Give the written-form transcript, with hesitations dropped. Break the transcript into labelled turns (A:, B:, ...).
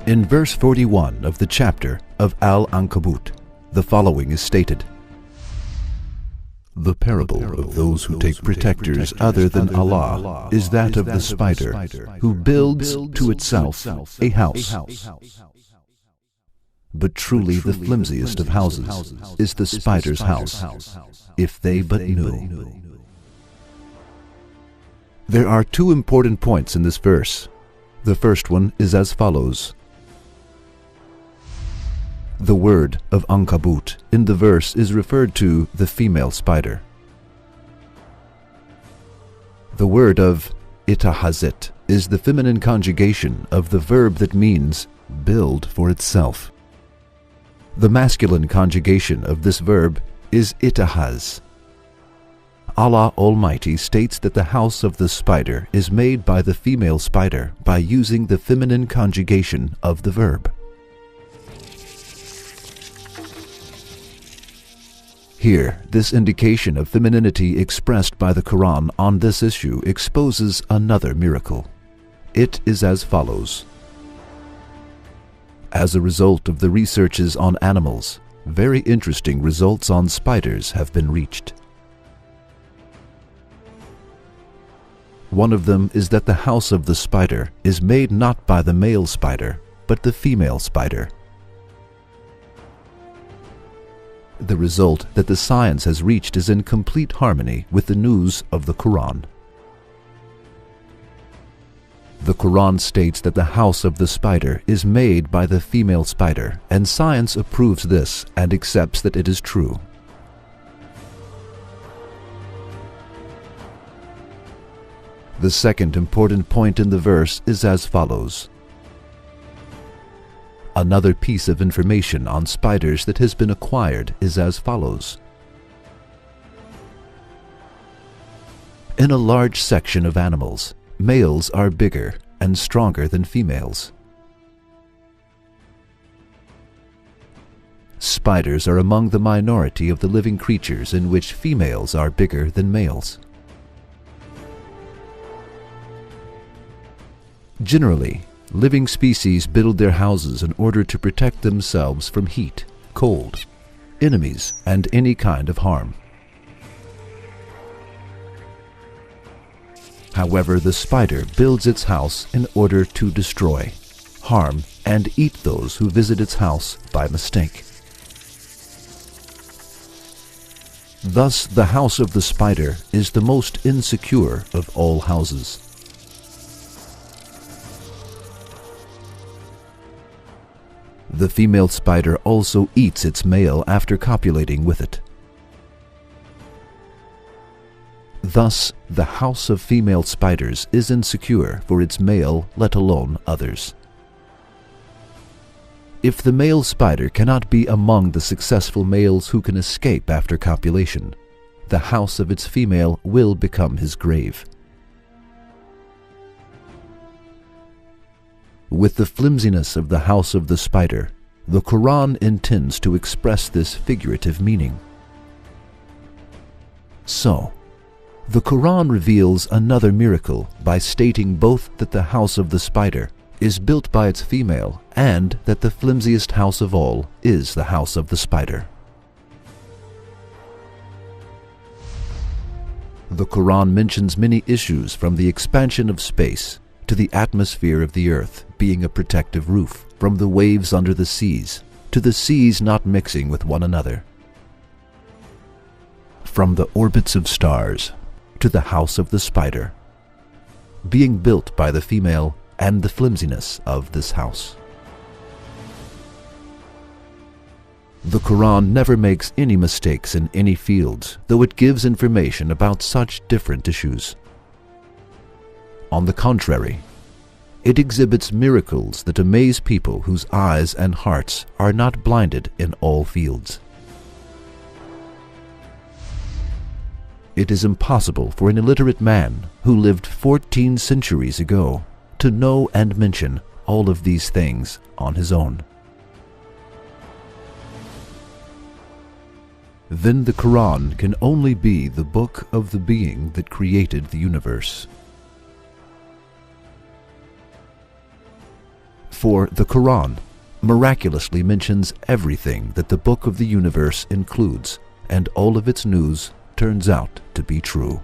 A: In verse 41 of the chapter of Al-Ankabut, the following is stated: The parable of those who take protectors other than Allah is that of the spider who builds to itself a house. But truly the flimsiest of houses is the spider's house, if they but knew. There are two important points in this verse. The first one is as follows. The word of Ankabut in the verse is referred to the female spider. The word of itahazit is the feminine conjugation of the verb that means build for itself. The masculine conjugation of this verb is itahaz. Allah Almighty states that the house of the spider is made by the female spider by using the feminine conjugation of the verb. Here, this indication of femininity expressed by the Quran on this issue exposes another miracle. It is as follows. As a result of the researches on animals, very interesting results on spiders have been reached. One of them is that the house of the spider is made not by the male spider, but the female spider. The result that the science has reached is in complete harmony with the news of the Quran. The Quran states that the house of the spider is made by the female spider, and science approves this and accepts that it is true. The second important point in the verse is as follows. Another piece of information on spiders that has been acquired is as follows. In a large section of animals, males are bigger and stronger than females. Spiders are among the minority of the living creatures in which females are bigger than males. Generally, living species build their houses in order to protect themselves from heat, cold, enemies, and any kind of harm. However, the spider builds its house in order to destroy, harm, and eat those who visit its house by mistake. Thus, the house of the spider is the most insecure of all houses. The female spider also eats its male after copulating with it. Thus, the house of female spiders is insecure for its male, let alone others. If the male spider cannot be among the successful males who can escape after copulation, the house of its female will become his grave. With the flimsiness of the house of the spider, the Quran intends to express this figurative meaning. So, the Quran reveals another miracle by stating both that the house of the spider is built by its female and that the flimsiest house of all is the house of the spider. The Quran mentions many issues from the expansion of space to the atmosphere of the earth being a protective roof, from the waves under the seas to the seas not mixing with one another, from the orbits of stars to the house of the spider, being built by the female, and the flimsiness of this house. The Quran never makes any mistakes in any fields, though it gives information about such different issues. On the contrary, it exhibits miracles that amaze people whose eyes and hearts are not blinded in all fields. It is impossible for an illiterate man who lived 14 centuries ago to know and mention all of these things on his own. Then the Quran can only be the book of the being that created the universe. For the Quran miraculously mentions everything that the book of the universe includes, and all of its news turns out to be true.